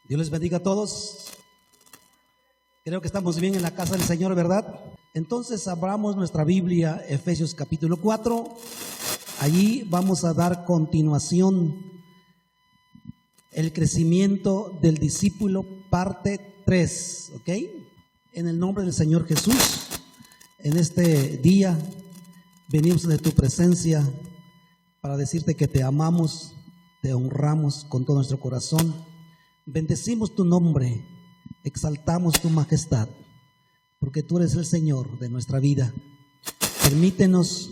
Dios les bendiga a todos. Creo que estamos bien en la casa del Señor, ¿verdad? Entonces abramos nuestra Biblia, Efesios capítulo 4. Allí vamos a dar continuación, el crecimiento del discípulo, parte 3, ¿ok? En el nombre del Señor Jesús, en este día venimos de tu presencia para decirte que te amamos, te honramos con todo nuestro corazón. Bendecimos tu nombre, exaltamos tu majestad, porque tú eres el Señor de nuestra vida. Permítenos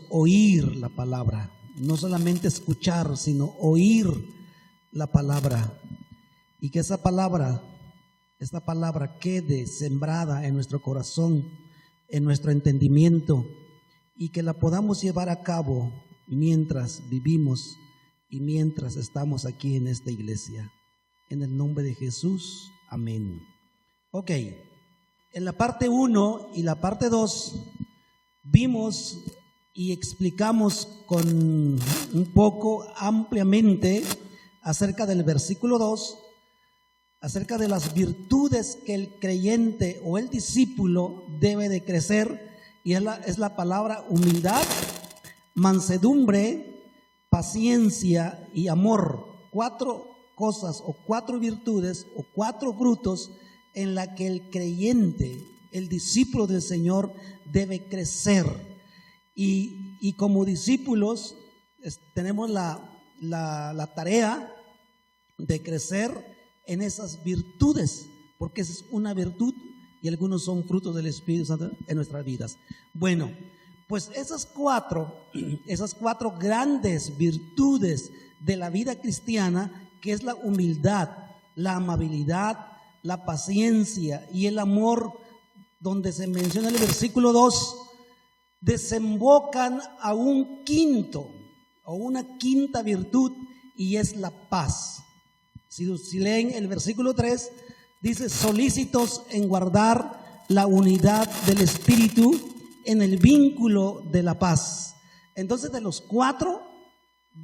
oír la palabra, no solamente escuchar, sino oír la palabra, y que esta palabra quede sembrada en nuestro corazón, en nuestro entendimiento, y que la podamos llevar a cabo mientras vivimos y mientras estamos aquí en esta iglesia. En el nombre de Jesús, amén. Ok, en la parte 1 y la parte 2 vimos y explicamos con un poco ampliamente acerca del versículo 2, acerca de las virtudes que el creyente o el discípulo debe de crecer, y es la palabra humildad, mansedumbre, paciencia y amor. 4 cosas o 4 virtudes o 4 frutos en la que el creyente, el discípulo del Señor, debe crecer. Y como discípulos tenemos la tarea de crecer en esas virtudes, porque esa es una virtud y algunos son frutos del Espíritu Santo en nuestras vidas. Bueno, pues esas cuatro grandes virtudes de la vida cristiana, que es la humildad, la amabilidad, la paciencia y el amor, donde se menciona en el versículo 2, desembocan a una quinta virtud, y es la paz. Si leen el versículo 3, dice: solícitos en guardar la unidad del Espíritu en el vínculo de la paz. Entonces, de los 4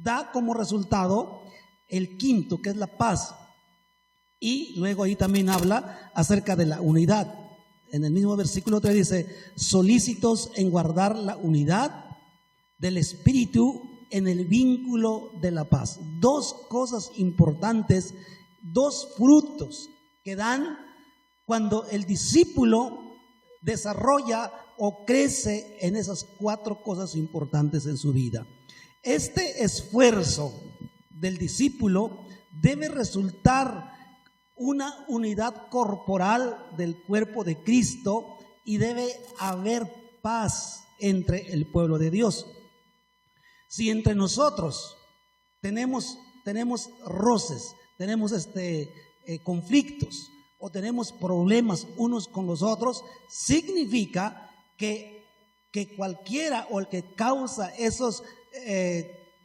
da como resultado el quinto, que es la paz. Y luego ahí también habla acerca de la unidad. En el mismo versículo 3 dice: solícitos en guardar la unidad del Espíritu en el vínculo de la paz. 2 cosas importantes, 2 frutos que dan cuando el discípulo desarrolla o crece en esas 4 cosas importantes en su vida. Este esfuerzo del discípulo debe resultar una unidad corporal del cuerpo de Cristo, y debe haber paz entre el pueblo de Dios. Si entre nosotros tenemos roces, tenemos conflictos, o tenemos problemas unos con los otros, significa que cualquiera o el que causa esas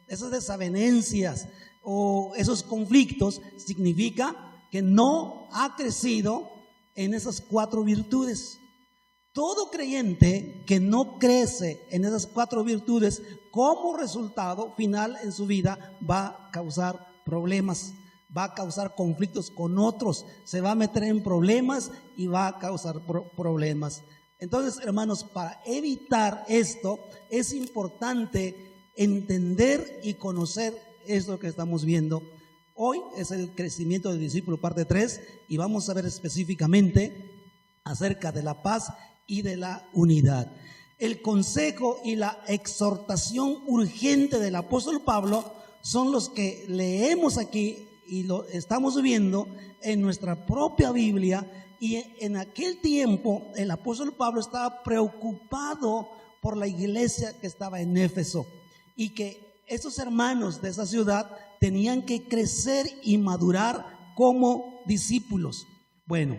desavenencias o esos conflictos, significa que no ha crecido en esas 4 virtudes. Todo creyente que no crece en esas 4 virtudes, como resultado final en su vida, va a causar problemas, va a causar conflictos con otros, se va a meter en problemas y va a causar problemas. Entonces, hermanos, para evitar esto es importante entender y conocer esto que estamos viendo. Hoy es el crecimiento del discípulo, parte 3, y vamos a ver específicamente acerca de la paz y de la unidad. El consejo y la exhortación urgente del apóstol Pablo son los que leemos aquí y lo estamos viendo en nuestra propia Biblia. Y en aquel tiempo el apóstol Pablo estaba preocupado por la iglesia que estaba en Éfeso, y que esos hermanos de esa ciudad tenían que crecer y madurar como discípulos. Bueno,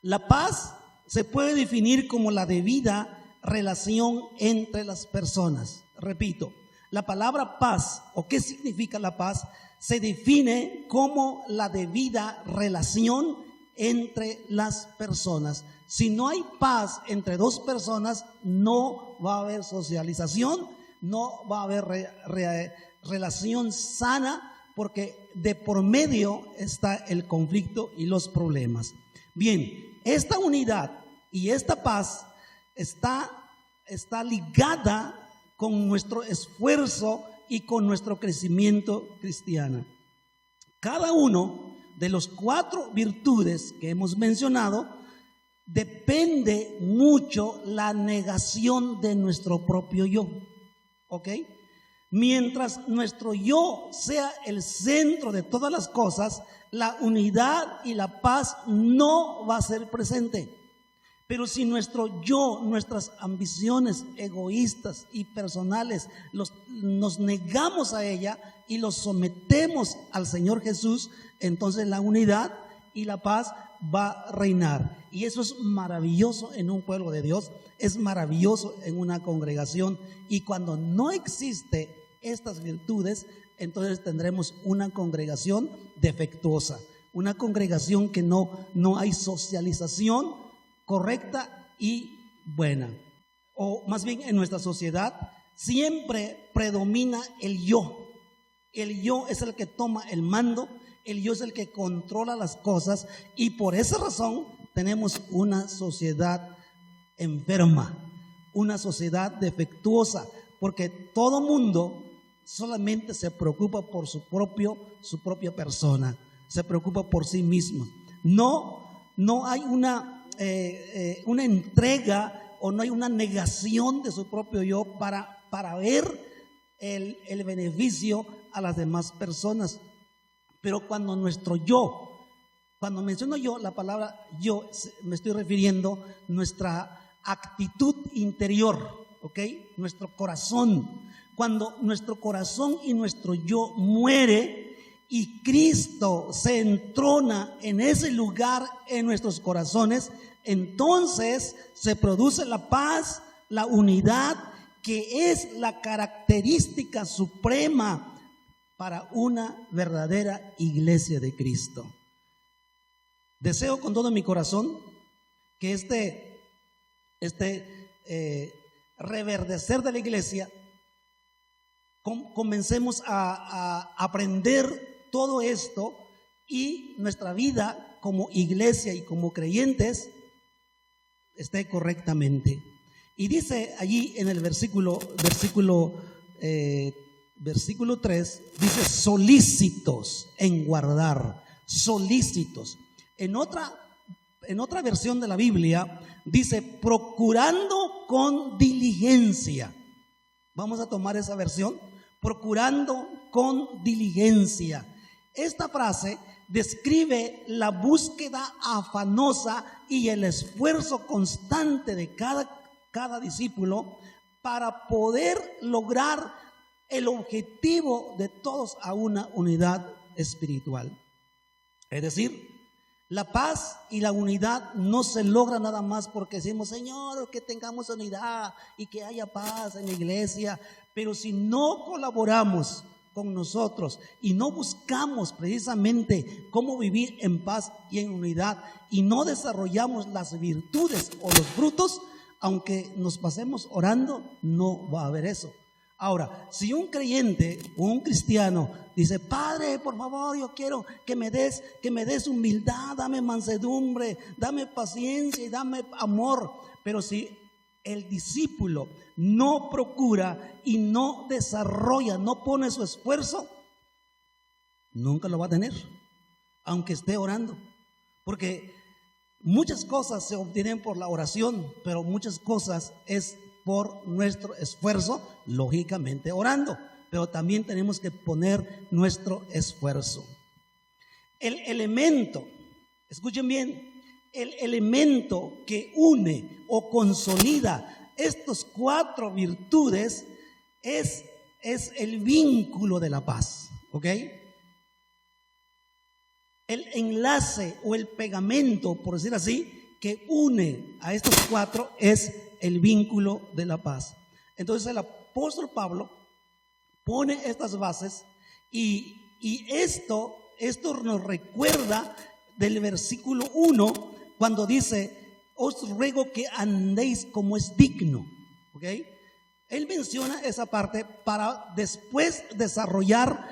la paz se puede definir como la debida relación entre las personas. Repito, la palabra paz, o qué significa la paz, se define como la debida relación entre las personas. Si no hay paz entre 2 personas, no va a haber socialización, no va a haber relación sana, porque de por medio está el conflicto y los problemas. Bien, esta unidad y esta paz está ligada con nuestro esfuerzo y con nuestro crecimiento cristiano. Cada uno de los 4 virtudes que hemos mencionado depende mucho la negación de nuestro propio yo, ¿ok? Mientras nuestro yo sea el centro de todas las cosas, la unidad y la paz no va a ser presente. Pero si nuestro yo, nuestras ambiciones egoístas y personales, nos negamos a ella y los sometemos al Señor Jesús, entonces la unidad y la paz va a reinar. Y eso es maravilloso en un pueblo de Dios, es maravilloso en una congregación. Y cuando no existe estas virtudes, entonces tendremos una congregación defectuosa, una congregación que no hay socialización correcta y buena. O más bien, en nuestra sociedad siempre predomina el yo. El yo es el que toma el mando, el yo es el que controla las cosas, y por esa razón tenemos una sociedad enferma, una sociedad defectuosa, porque todo mundo solamente se preocupa por su propia persona, se preocupa por sí mismo. No hay una entrega, o no hay una negación de su propio yo para ver el beneficio a las demás personas. Pero cuando cuando menciono yo, la palabra yo, me estoy refiriendo a nuestra actitud interior, ¿ok? Nuestro corazón. Cuando nuestro corazón y nuestro yo muere y Cristo se entrona en ese lugar en nuestros corazones, entonces se produce la paz, la unidad, que es la característica suprema para una verdadera iglesia de Cristo. Deseo con todo mi corazón que este reverdecer de la iglesia, comencemos a aprender todo esto, y nuestra vida como iglesia y como creyentes esté correctamente. Y dice allí en el versículo 3, dice solícitos en guardar, solícitos. En otra versión de la Biblia dice procurando con diligencia. Vamos a tomar esa versión, procurando con diligencia. Esta frase describe la búsqueda afanosa y el esfuerzo constante de cada discípulo para poder lograr el objetivo de todos a una unidad espiritual. Es decir, la paz y la unidad no se logra nada más porque decimos, Señor, que tengamos unidad y que haya paz en la iglesia. Pero si no colaboramos con nosotros y no buscamos precisamente cómo vivir en paz y en unidad, y no desarrollamos las virtudes o los frutos, aunque nos pasemos orando, no va a haber eso. Ahora, si un creyente o un cristiano dice, Padre, por favor, yo quiero que me des humildad, dame mansedumbre, dame paciencia y dame amor, pero si el discípulo no procura y no desarrolla, no pone su esfuerzo, nunca lo va a tener, aunque esté orando. Porque muchas cosas se obtienen por la oración, pero muchas cosas es por nuestro esfuerzo, lógicamente orando, pero también tenemos que poner nuestro esfuerzo. El elemento, escuchen bien, el elemento que une o consolida estas 4 virtudes es el vínculo de la paz, ¿ok? El enlace o el pegamento, por decir así, que une a estos 4 es el vínculo de la paz. Entonces el apóstol Pablo pone estas bases, y esto nos recuerda del versículo 1, cuando dice, os ruego que andéis como es digno, ¿ok? Él menciona esa parte para después desarrollar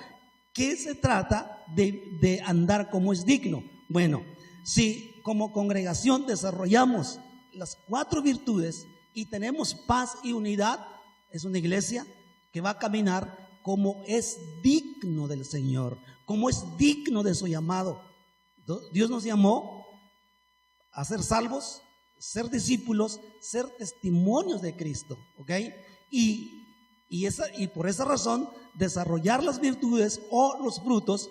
¿qué se trata de andar como es digno? Bueno, si como congregación desarrollamos las 4 virtudes y tenemos paz y unidad, es una iglesia que va a caminar como es digno del Señor, como es digno de su llamado. Dios nos llamó a ser salvos, ser discípulos, ser testimonios de Cristo, ¿ok? Y por esa razón desarrollar las virtudes o los frutos.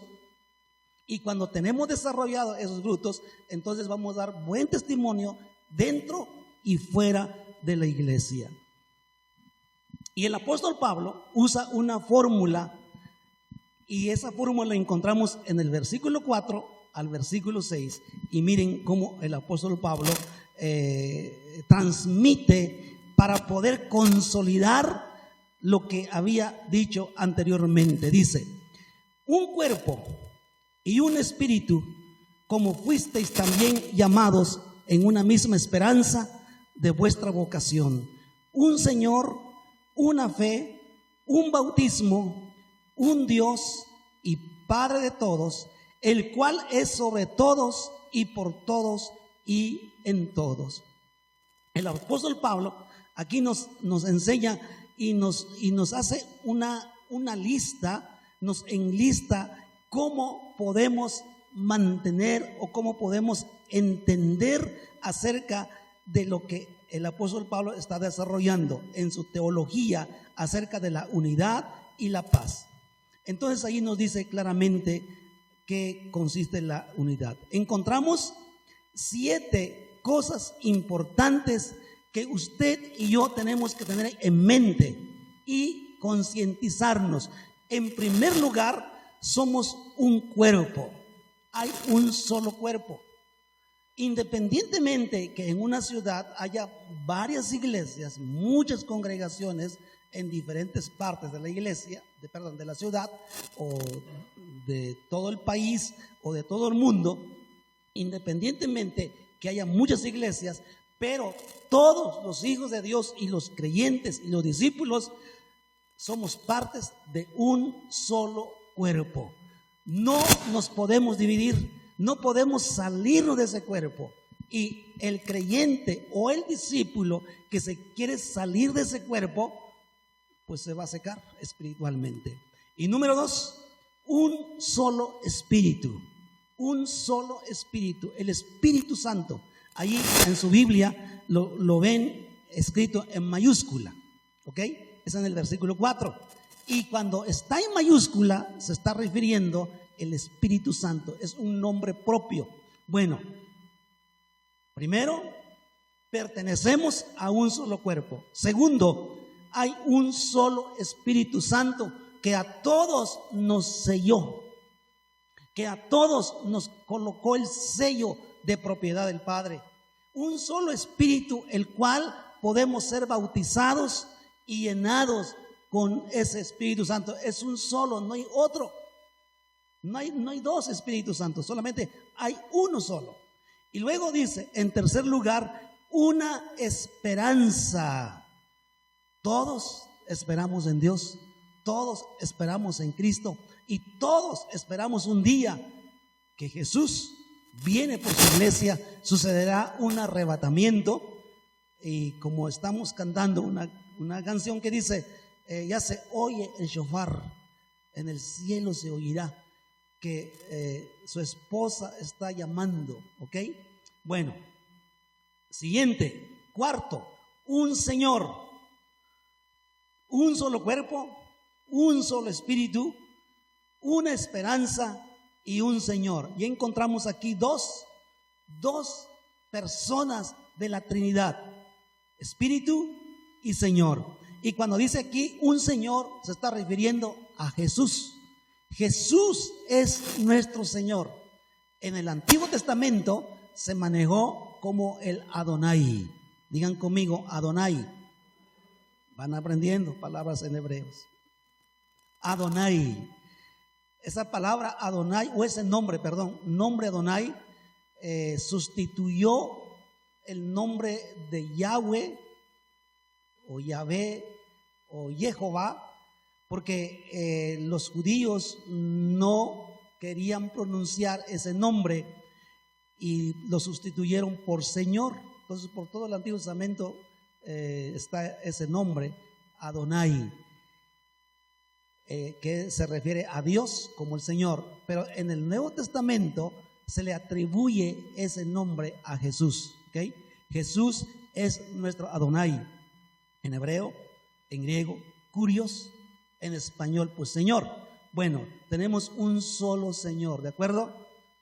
Y cuando tenemos desarrollado esos frutos, entonces vamos a dar buen testimonio dentro y fuera de la iglesia. Y el apóstol Pablo usa una fórmula, y esa fórmula la encontramos en el versículo 4 al versículo 6. Y miren cómo el apóstol Pablo transmite para poder consolidar lo que había dicho anteriormente. Dice: un cuerpo y un espíritu, como fuisteis también llamados en una misma esperanza de vuestra vocación. Un Señor, una fe, un bautismo, un Dios y Padre de todos, el cual es sobre todos y por todos y en todos. El apóstol Pablo aquí nos enseña y nos hace una lista, nos enlista cómo podemos mantener o cómo podemos entender acerca de lo que el apóstol Pablo está desarrollando en su teología acerca de la unidad y la paz. Entonces ahí nos dice claramente qué consiste la unidad. Encontramos 7 cosas importantes que usted y yo tenemos que tener en mente y concientizarnos. En primer lugar, somos un cuerpo. Hay un solo cuerpo. Independientemente que en una ciudad haya varias iglesias, muchas congregaciones en diferentes partes de la iglesia, de la ciudad o de todo el país o de todo el mundo, independientemente que haya muchas iglesias, pero todos los hijos de Dios y los creyentes y los discípulos somos partes de un solo cuerpo. No nos podemos dividir, no podemos salirnos de ese cuerpo. Y el creyente o el discípulo que se quiere salir de ese cuerpo, pues se va a secar espiritualmente. Y número 2, un solo espíritu. Un solo espíritu, el Espíritu Santo. Allí en su Biblia lo ven escrito en mayúscula, ¿ok? Es en el versículo 4. Y cuando está en mayúscula se está refiriendo el Espíritu Santo, es un nombre propio. Bueno, primero, pertenecemos a un solo cuerpo. Segundo, hay un solo Espíritu Santo que a todos nos selló, que a todos nos colocó el sello de propiedad del Padre. Un solo Espíritu, el cual podemos ser bautizados y llenados con ese Espíritu Santo. Es un solo, no hay otro. No hay 2 Espíritus Santos, solamente hay uno solo. Y luego dice, en tercer lugar, una esperanza. Todos esperamos en Dios, todos esperamos en Cristo y todos esperamos un día que Jesús viene por su iglesia, sucederá un arrebatamiento. Y como estamos cantando una canción que dice, ya se oye el shofar, en el cielo se oirá que su esposa está llamando, ¿ok? Bueno, siguiente, cuarto, un Señor, un solo cuerpo, un solo espíritu, una esperanza y un Señor. Y encontramos aquí dos personas de la Trinidad, Espíritu y Señor. Y cuando dice aquí un Señor, se está refiriendo a Jesús. Jesús es nuestro Señor. En el Antiguo Testamento se manejó como el Adonai. Digan conmigo, Adonai. Van aprendiendo palabras en hebreos. Adonai. Esa palabra Adonai, o ese nombre, nombre Adonai, sustituyó el nombre de Yahweh o Yahvé o Jehová porque los judíos no querían pronunciar ese nombre y lo sustituyeron por Señor. Entonces, por todo el Antiguo Testamento está ese nombre, Adonai, que se refiere a Dios como el Señor. Pero en el Nuevo Testamento se le atribuye ese nombre a Jesús, ¿okay? Jesús es nuestro Adonai, en hebreo, en griego, Kurios, en español, pues Señor. Bueno, tenemos un solo Señor, ¿de acuerdo?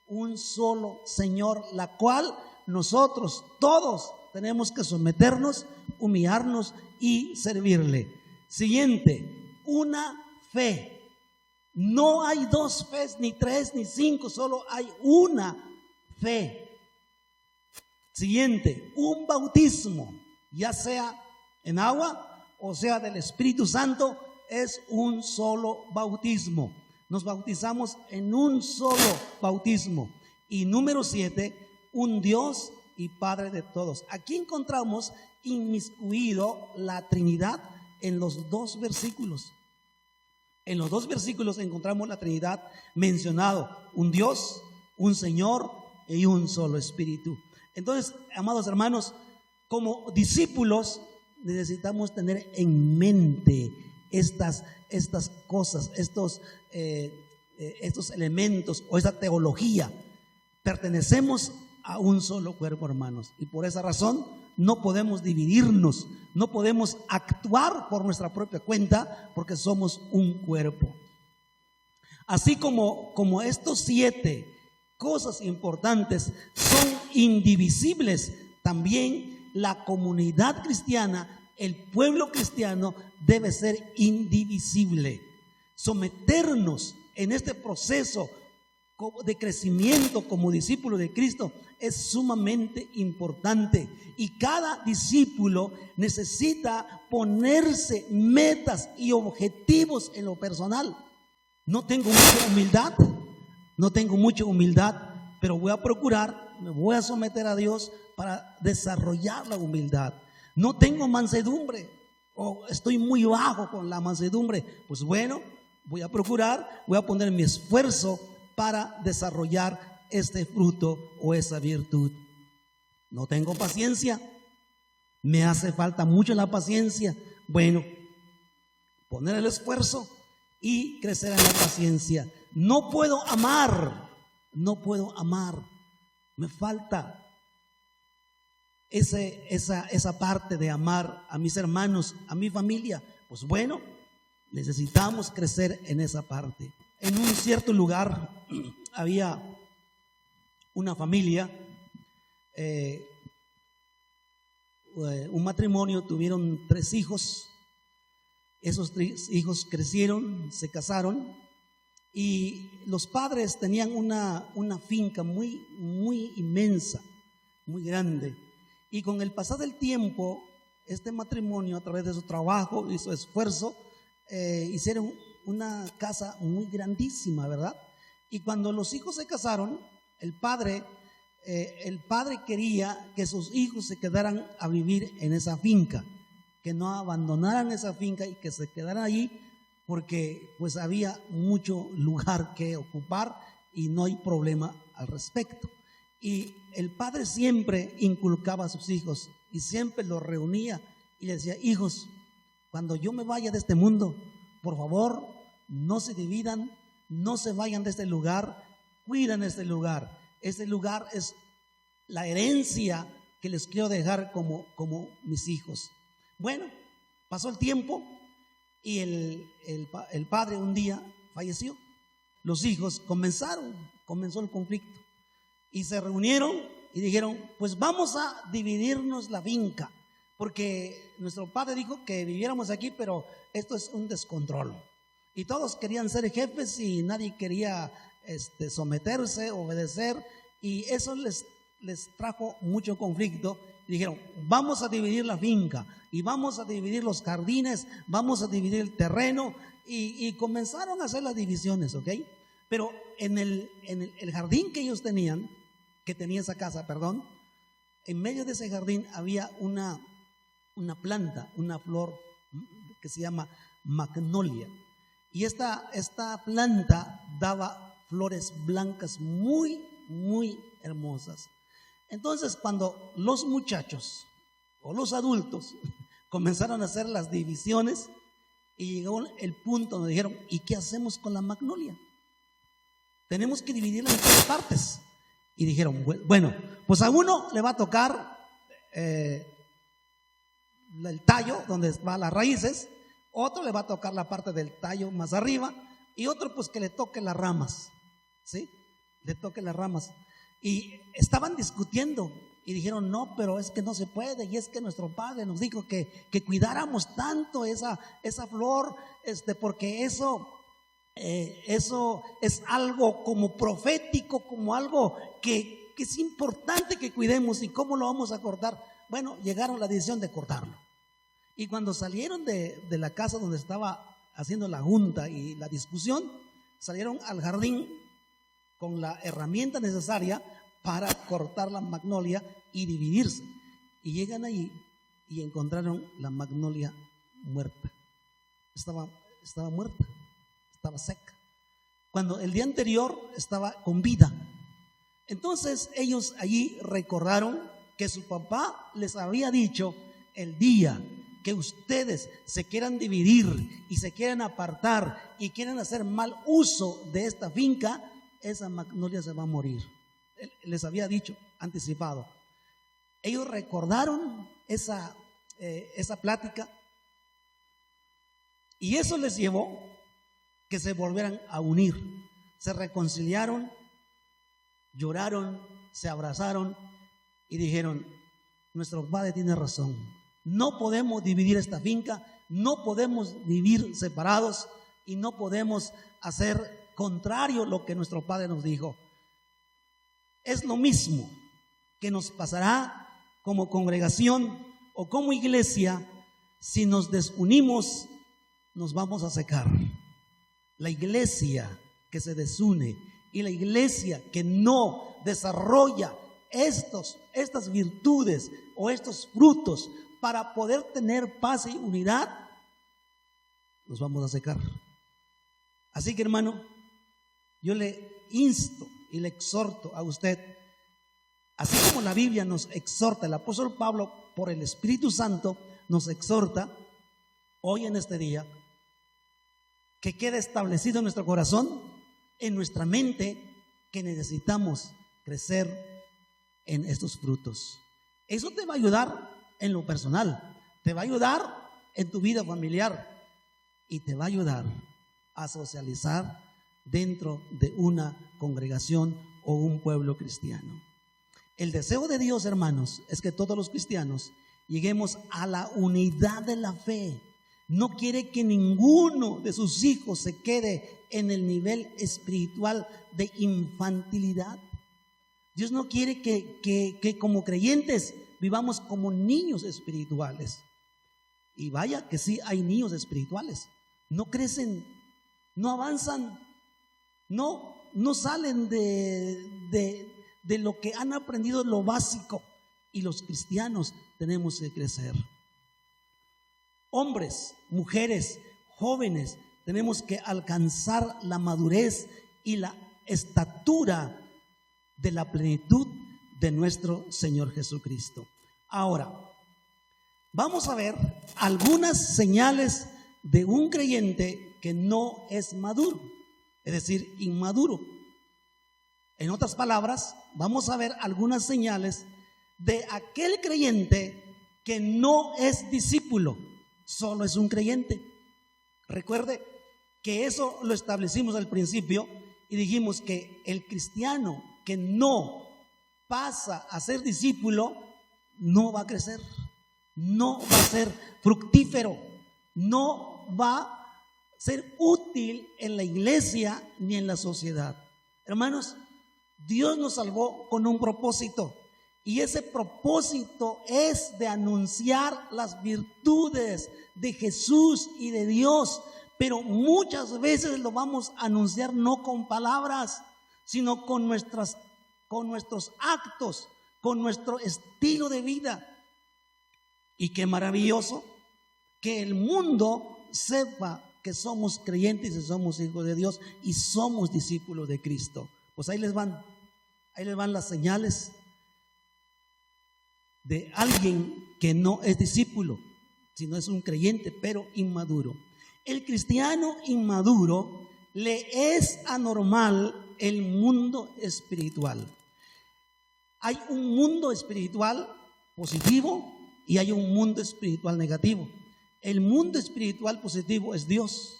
Un solo Señor, la cual nosotros todos tenemos que someternos, humillarnos y servirle. Siguiente, una fe. No hay dos fes, ni tres, ni cinco, solo hay una fe. Siguiente, un bautismo, ya sea en agua o sea del Espíritu Santo, es un solo bautismo. Nos bautizamos en un solo bautismo. Y número 7, un Dios y Padre de todos. Aquí encontramos inmiscuido la Trinidad en los dos versículos. En los dos versículos encontramos la Trinidad mencionado, un Dios, un Señor y un solo Espíritu. Entonces, amados hermanos, como discípulos necesitamos tener en mente estas cosas, estos elementos o esta teología. Pertenecemos a un solo cuerpo, hermanos, y por esa razón no podemos dividirnos, no podemos actuar por nuestra propia cuenta, porque somos un cuerpo. Así como estos 7 cosas importantes son indivisibles, también la comunidad cristiana, el pueblo cristiano, debe ser indivisible. Someternos en este proceso de crecimiento como discípulo de Cristo es sumamente importante, y cada discípulo necesita ponerse metas y objetivos en lo personal. No tengo mucha humildad, pero voy a procurar, me voy a someter a Dios para desarrollar la humildad. No tengo mansedumbre, o estoy muy bajo con la mansedumbre, pues bueno, voy a procurar, voy a poner mi esfuerzo para desarrollar este fruto o esa virtud. No tengo paciencia, me hace falta mucho la paciencia. Bueno, poner el esfuerzo y crecer en la paciencia. No puedo amar, me falta esa parte de amar a mis hermanos, a mi familia. Pues bueno, necesitamos crecer en esa parte. En un cierto lugar había una familia, un matrimonio, tuvieron 3 hijos. Esos 3 hijos crecieron, se casaron, y los padres tenían una finca muy inmensa, muy grande. Y con el pasar del tiempo, este matrimonio, a través de su trabajo y su esfuerzo, hicieron una casa muy grandísima, ¿verdad? Y cuando los hijos se casaron, el padre quería que sus hijos se quedaran a vivir en esa finca, que no abandonaran esa finca y que se quedaran allí, porque pues había mucho lugar que ocupar y no hay problema al respecto. Y el padre siempre inculcaba a sus hijos y siempre los reunía y les decía: hijos, cuando yo me vaya de este mundo, por favor, no se dividan, no se vayan de este lugar, cuiden este lugar. Este lugar es la herencia que les quiero dejar como mis hijos. Bueno, pasó el tiempo y el padre un día falleció. Los hijos comenzó el conflicto y se reunieron y dijeron: pues vamos a dividirnos la finca, porque nuestro padre dijo que viviéramos aquí, pero esto es un descontrol. Y todos querían ser jefes y nadie quería someterse, obedecer, y eso les trajo mucho conflicto. Dijeron: vamos a dividir la finca y vamos a dividir los jardines, vamos a dividir el terreno, y comenzaron a hacer las divisiones, ¿ok? Pero en el jardín que ellos tenían, esa casa, en medio de ese jardín había una planta, una flor que se llama magnolia. Y esta planta daba flores blancas muy, muy hermosas. Entonces, cuando los muchachos o los adultos comenzaron a hacer las divisiones, y llegó el punto donde dijeron: ¿y qué hacemos con la magnolia? Tenemos que dividirla en 3 partes. Y dijeron: bueno, pues a uno le va a tocar el tallo donde van las raíces, otro le va a tocar la parte del tallo más arriba, y otro pues que le toque las ramas, ¿sí? Le toque las ramas. Y estaban discutiendo y dijeron: no, pero es que no se puede, y es que nuestro padre nos dijo que cuidáramos tanto esa flor, porque eso es algo como profético, como algo que es importante que cuidemos. ¿Y cómo lo vamos a cortar? Bueno, llegaron a la decisión de cortarlo. Y cuando salieron de la casa donde estaba haciendo la junta y la discusión, salieron al jardín con la herramienta necesaria para cortar la magnolia y dividirse. Y llegan ahí y encontraron la magnolia muerta. Estaba muerta, estaba seca, cuando el día anterior estaba con vida. Entonces ellos allí recordaron que su papá les había dicho: el día que ustedes se quieran dividir y se quieran apartar y quieran hacer mal uso de esta finca, esa magnolia se va a morir. Les había dicho, anticipado. Ellos recordaron esa plática, y eso les llevó que se volvieran a unir. Se reconciliaron, lloraron, se abrazaron y dijeron: nuestro padre tiene razón, no podemos dividir esta finca, no podemos vivir separados y no podemos hacer contrario lo que nuestro padre nos dijo. Es lo mismo que nos pasará como congregación o como iglesia. Si nos desunimos, nos vamos a secar. La iglesia que se desune y la iglesia que no desarrolla estas virtudes o estos frutos para poder tener paz y unidad, nos vamos a secar. Así que, hermano, yo le insto y le exhorto a usted, así como la Biblia nos exhorta, el apóstol Pablo por el Espíritu Santo nos exhorta hoy en este día, que quede establecido en nuestro corazón, en nuestra mente, que necesitamos crecer en estos frutos. Eso te va a ayudar en lo personal, te va a ayudar en tu vida familiar y te va a ayudar a socializar dentro de una congregación o un pueblo cristiano. El deseo de Dios, hermanos, es que todos los cristianos lleguemos a la unidad de la fe. No quiere que ninguno de sus hijos se quede en el nivel espiritual de infantilidad. Dios no quiere que como creyentes vivamos como niños espirituales. Y vaya que sí hay niños espirituales. No crecen, no avanzan, no salen de lo que han aprendido, lo básico. Y los cristianos tenemos que crecer. Hombres, mujeres, jóvenes, tenemos que alcanzar la madurez y la estatura de la plenitud de nuestro Señor Jesucristo. Ahora, vamos a ver algunas señales de un creyente que no es maduro, es decir, inmaduro. En otras palabras, vamos a ver algunas señales de aquel creyente que no es discípulo, solo es un creyente. Recuerde que eso lo establecimos al principio y dijimos que el cristiano que no pasa a ser discípulo no va a crecer, no va a ser fructífero, no va a ser útil en la iglesia ni en la sociedad. Hermanos, Dios nos salvó con un propósito, y ese propósito es de anunciar las virtudes de Jesús y de Dios. Pero muchas veces lo vamos a anunciar no con palabras, sino con nuestros actos, con nuestro estilo de vida. Y qué maravilloso que el mundo sepa que que somos creyentes y somos hijos de Dios y somos discípulos de Cristo. Pues ahí les van las señales de alguien que no es discípulo, sino es un creyente, pero inmaduro. El cristiano inmaduro le es anormal el mundo espiritual. Hay un mundo espiritual positivo y hay un mundo espiritual negativo. El mundo espiritual positivo es Dios,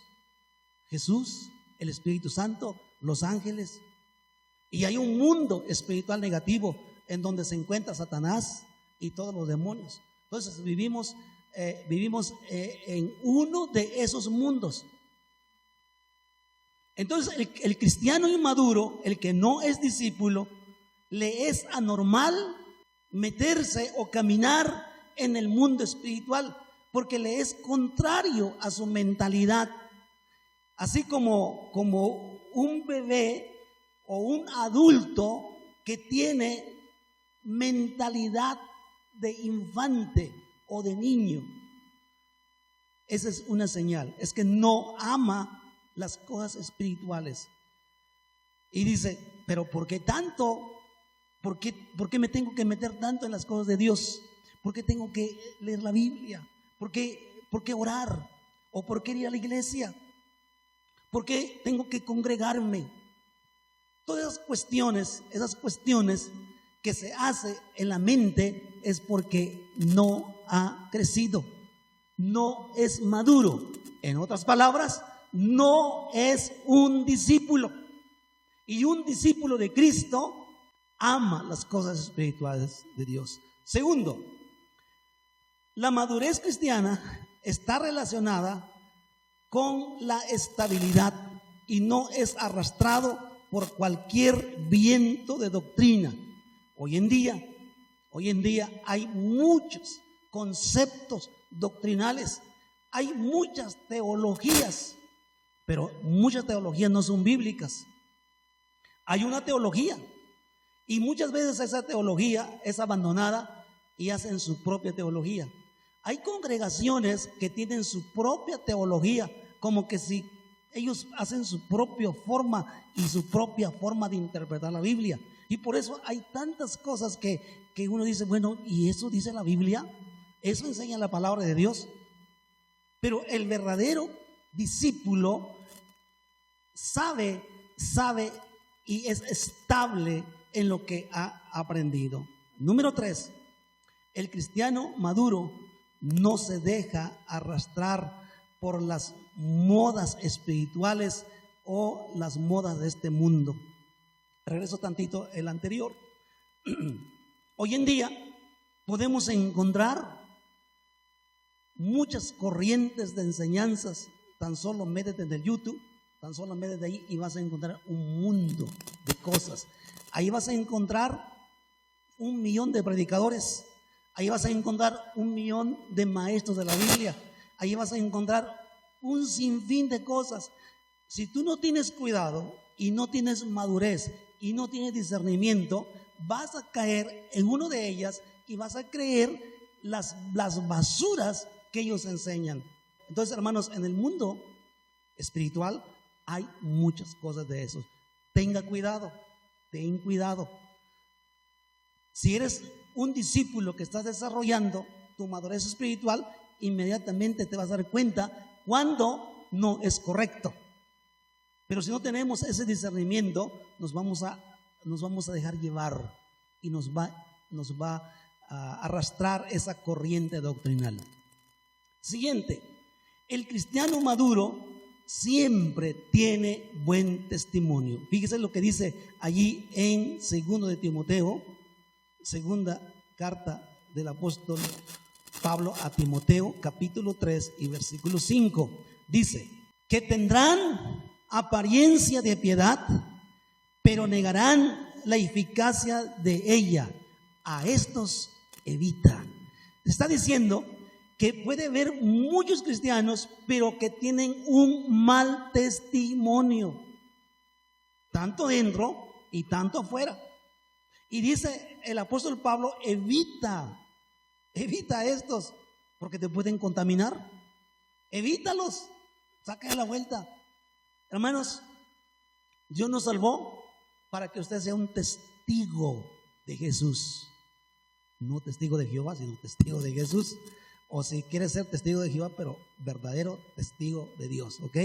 Jesús, el Espíritu Santo, los ángeles. Y hay un mundo espiritual negativo en donde se encuentra Satanás y todos los demonios. Entonces vivimos en uno de esos mundos. Entonces el cristiano inmaduro, el que no es discípulo, le es anormal meterse o caminar en el mundo espiritual, porque le es contrario a su mentalidad. Así como un bebé o un adulto que tiene mentalidad de infante o de niño, esa es una señal, es que no ama las cosas espirituales. Y dice, pero ¿por qué tanto? ¿Por qué me tengo que meter tanto en las cosas de Dios? ¿Por qué tengo que leer la Biblia? ¿Por qué orar? ¿O por qué ir a la iglesia? ¿Por qué tengo que congregarme? Todas esas cuestiones que se hace en la mente es porque no ha crecido, no es maduro. En otras palabras, no es un discípulo. Y un discípulo de Cristo ama las cosas espirituales de Dios. Segundo, la madurez cristiana está relacionada con la estabilidad y no es arrastrado por cualquier viento de doctrina. Hoy en día hay muchos conceptos doctrinales, hay muchas teologías, pero muchas teologías no son bíblicas. Hay una teología y muchas veces esa teología es abandonada y hacen su propia teología. Hay congregaciones que tienen su propia teología, como que si ellos hacen su propia forma y su propia forma de interpretar la Biblia. Y por eso hay tantas cosas que uno dice, bueno, ¿y eso dice la Biblia? ¿Eso enseña la palabra de Dios? Pero el verdadero discípulo sabe y es estable en lo que ha aprendido. Número 3, el cristiano maduro no se deja arrastrar por las modas espirituales o las modas de este mundo. Regreso tantito el anterior. Hoy en día podemos encontrar muchas corrientes de enseñanzas. Tan solo métete en el YouTube, tan solo métete ahí y vas a encontrar un mundo de cosas. Ahí vas a encontrar 1 millón de predicadores. Ahí vas a encontrar 1 millón de maestros de la Biblia. Ahí vas a encontrar un sinfín de cosas. Si tú no tienes cuidado y no tienes madurez y no tienes discernimiento, vas a caer en una de ellas y vas a creer las basuras que ellos enseñan. Entonces, hermanos, en el mundo espiritual hay muchas cosas de eso. Ten cuidado. Si eres un discípulo que estás desarrollando tu madurez espiritual, inmediatamente te vas a dar cuenta cuando no es correcto. Pero si no tenemos ese discernimiento, nos vamos a dejar llevar y nos va a arrastrar esa corriente doctrinal. Siguiente, el cristiano maduro siempre tiene buen testimonio. Fíjese lo que dice allí en 2 de Timoteo, segunda carta del apóstol Pablo a Timoteo, capítulo 3 y versículo 5. Dice, que tendrán apariencia de piedad, pero negarán la eficacia de ella. A estos evita. Está diciendo que puede haber muchos cristianos, pero que tienen un mal testimonio, tanto dentro y tanto afuera. Y dice el apóstol Pablo, evita estos, porque te pueden contaminar. Evítalos, Sáquenle la vuelta. Hermanos, Dios nos salvó para que usted sea un testigo de Jesús. No testigo de Jehová, sino testigo de Jesús. O si quiere ser testigo de Jehová, pero verdadero testigo de Dios, ¿ok?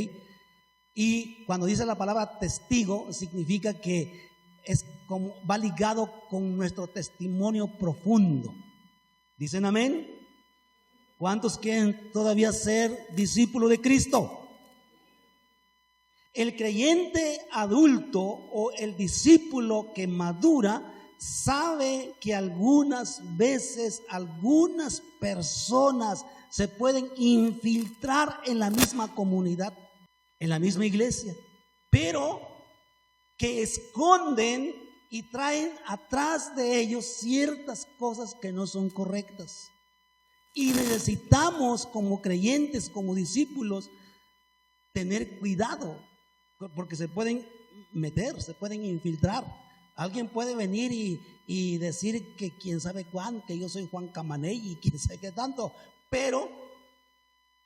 Y cuando dice la palabra testigo, significa que es como va ligado con nuestro testimonio profundo. ¿Dicen amén? ¿Cuántos quieren todavía ser discípulos de Cristo? El creyente adulto o el discípulo que madura sabe que algunas veces algunas personas se pueden infiltrar en la misma comunidad, en la misma iglesia, pero que esconden y traen atrás de ellos ciertas cosas que no son correctas. Y necesitamos como creyentes, como discípulos, tener cuidado, porque se pueden meter, se pueden infiltrar. Alguien puede venir y decir que quién sabe cuán, que yo soy Juan Camaney y quién sabe qué tanto, pero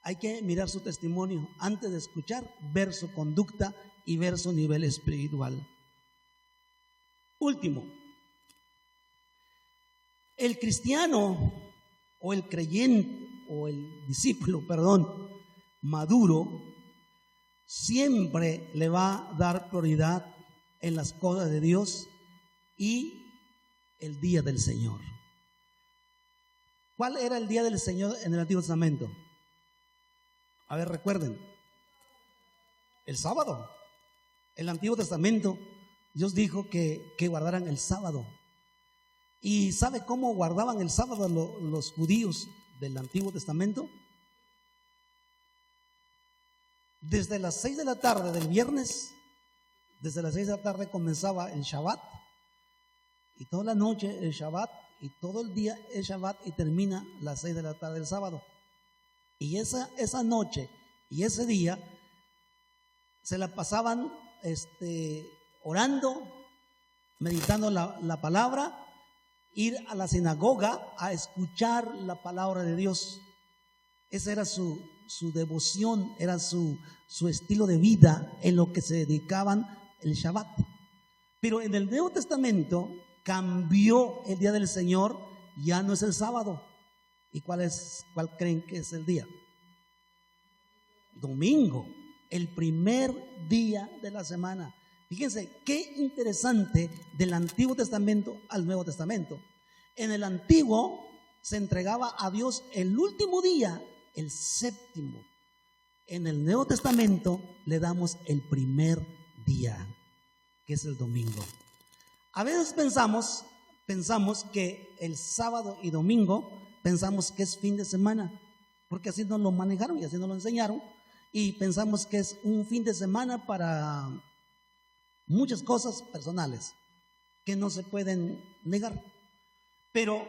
hay que mirar su testimonio antes de escuchar, ver su conducta y ver su nivel espiritual. Último, el cristiano o el creyente o el discípulo, maduro, siempre le va a dar prioridad en las cosas de Dios y el día del Señor. ¿Cuál era el día del Señor en el Antiguo Testamento? A ver, recuerden. El sábado. El Antiguo Testamento, Dios dijo que guardaran el sábado. ¿Y sabe cómo guardaban el sábado los judíos del Antiguo Testamento? Desde las 6 de la tarde del viernes, desde las 6 de la tarde comenzaba el Shabbat, y toda la noche el Shabbat, y todo el día el Shabbat, y termina las 6 de la tarde del sábado. Y esa noche y ese día se la pasaban orando, meditando la palabra, ir a la sinagoga a escuchar la palabra de Dios. Esa era su devoción, era su estilo de vida en lo que se dedicaban el Shabbat. Pero en el Nuevo Testamento cambió el día del Señor, ya no es el sábado. ¿Y cuál creen que es el día? Domingo, el primer día de la semana. Fíjense qué interesante del Antiguo Testamento al Nuevo Testamento. En el Antiguo se entregaba a Dios el último día, el séptimo. En el Nuevo Testamento le damos el primer día, que es el domingo. A veces pensamos que el sábado y domingo pensamos que es fin de semana, porque así nos lo manejaron y así nos lo enseñaron, y pensamos que es un fin de semana para muchas cosas personales que no se pueden negar. Pero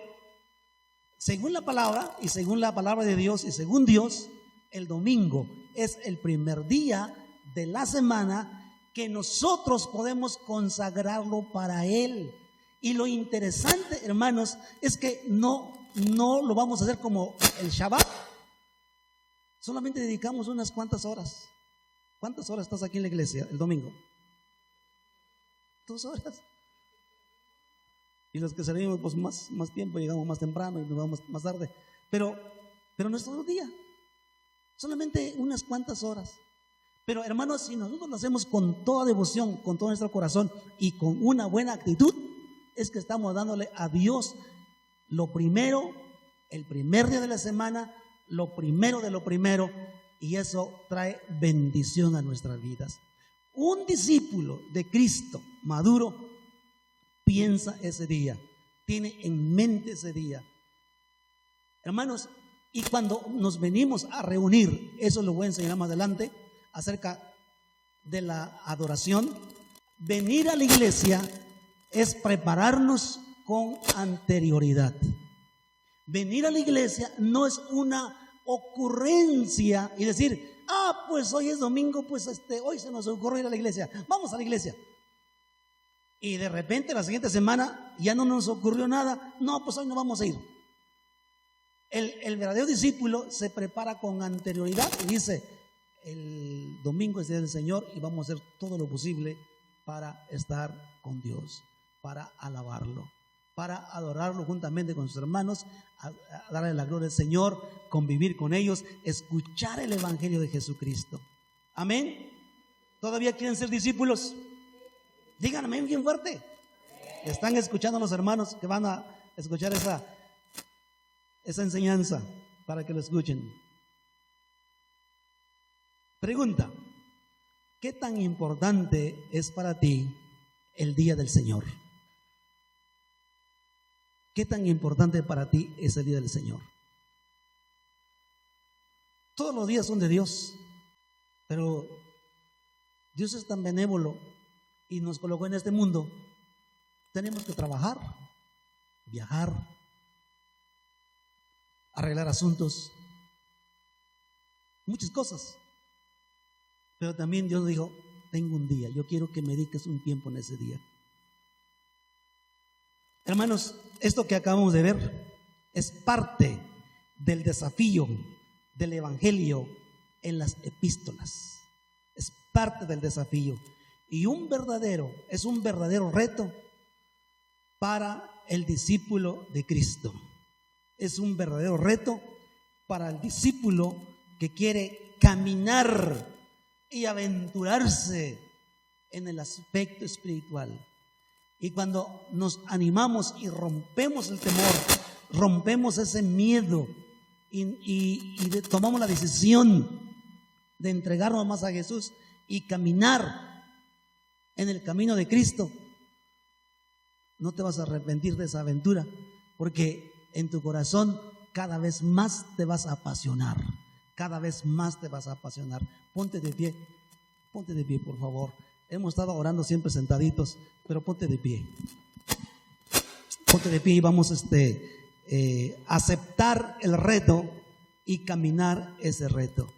según la palabra y según la palabra de Dios y según Dios, el domingo es el primer día de la semana que nosotros podemos consagrarlo para Él. Y lo interesante, hermanos, es que no lo vamos a hacer como el Shabbat. Solamente dedicamos unas cuantas horas. ¿Cuántas horas estás aquí en la iglesia el domingo? 2 horas. Y los que servimos pues más tiempo, llegamos más temprano y nos vamos más tarde. Pero no es todo el día. Solamente unas cuantas horas. Pero hermanos, si nosotros lo hacemos con toda devoción, con todo nuestro corazón y con una buena actitud, es que estamos dándole a Dios lo primero, el primer día de la semana, lo primero de lo primero, y eso trae bendición a nuestras vidas. Un discípulo de Cristo maduro piensa ese día, tiene en mente ese día. Hermanos, y cuando nos venimos a reunir, eso lo voy a enseñar más adelante, acerca de la adoración. Venir a la iglesia es prepararnos con anterioridad. Venir a la iglesia no es una ocurrencia y decir, pues hoy es domingo, pues hoy se nos ocurrió ir a la iglesia, vamos a la iglesia. Y de repente la siguiente semana ya no nos ocurrió nada, no, pues hoy no vamos a ir. El verdadero discípulo se prepara con anterioridad y dice, el domingo es día del Señor y vamos a hacer todo lo posible para estar con Dios, para alabarlo, para adorarlo juntamente con sus hermanos, a darle la gloria al Señor, convivir con ellos, escuchar el Evangelio de Jesucristo. Amén. ¿Todavía quieren ser discípulos? Díganme bien fuerte. Están escuchando los hermanos que van a escuchar esa enseñanza para que lo escuchen. Pregunta: ¿qué tan importante es para ti el día del Señor? ¿Qué tan importante para ti es el día del Señor? Todos los días son de Dios, pero Dios es tan benévolo y nos colocó en este mundo. Tenemos que trabajar, viajar, arreglar asuntos, muchas cosas. Pero también Dios dijo: tengo un día, yo quiero que me dediques un tiempo en ese día. Hermanos, esto que acabamos de ver es parte del desafío del Evangelio en las epístolas. Es parte del desafío y es un verdadero reto para el discípulo de Cristo. Es un verdadero reto para el discípulo que quiere caminar y aventurarse en el aspecto espiritual. Y cuando nos animamos y rompemos el temor, rompemos ese miedo y tomamos la decisión de entregarnos más a Jesús y caminar en el camino de Cristo, no te vas a arrepentir de esa aventura, porque en tu corazón cada vez más te vas a apasionar, cada vez más te vas a apasionar. Ponte de pie, por favor. Hemos estado orando siempre sentaditos, pero ponte de pie. Ponte de pie y vamos a aceptar el reto y caminar ese reto.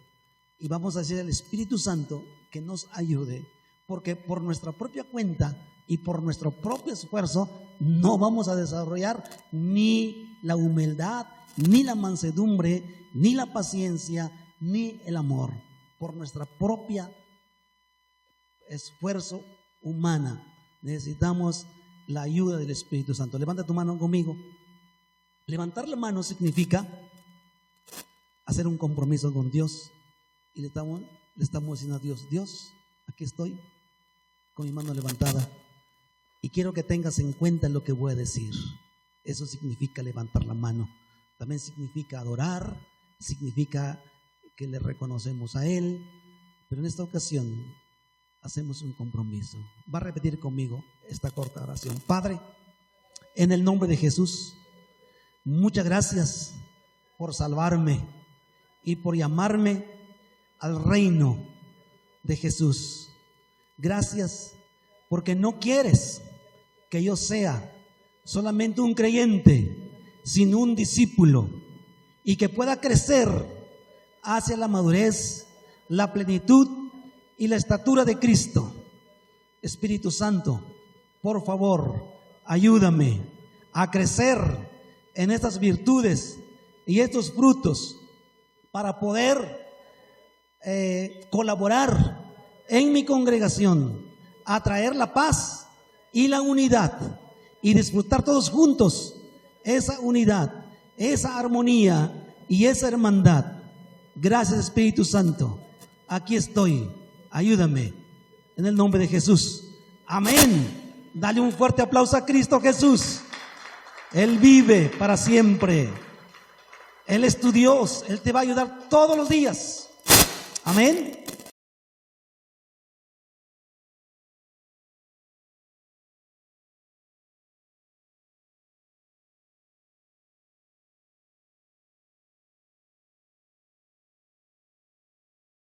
Y vamos a decir al Espíritu Santo que nos ayude, porque por nuestra propia cuenta y por nuestro propio esfuerzo no vamos a desarrollar ni la humildad, ni la mansedumbre, ni la paciencia, ni el amor. Por nuestra propia esfuerzo humana necesitamos la ayuda del Espíritu Santo. Levanta tu mano conmigo. Levantar la mano significa hacer un compromiso con Dios, y le estamos diciendo a Dios: Dios, aquí estoy con mi mano levantada y quiero que tengas en cuenta lo que voy a decir. Eso significa levantar la mano. También significa adorar, significa que le reconocemos a Él, pero en esta ocasión hacemos un compromiso. Va a repetir conmigo esta corta oración. Padre, en el nombre de Jesús, muchas gracias por salvarme y por llamarme al reino de Jesús. Gracias porque no quieres que yo sea solamente un creyente, sino un discípulo, y que pueda crecer hacia la madurez, la plenitud y la estatura de Cristo. Espíritu Santo, por favor, ayúdame a crecer en estas virtudes y estos frutos para poder colaborar en mi congregación, a traer la paz y la unidad y disfrutar todos juntos esa unidad, esa armonía y esa hermandad. Gracias, Espíritu Santo. Aquí estoy. Ayúdame en el nombre de Jesús. Amén. Dale un fuerte aplauso a Cristo Jesús. Él vive para siempre. Él es tu Dios. Él te va a ayudar todos los días. Amén.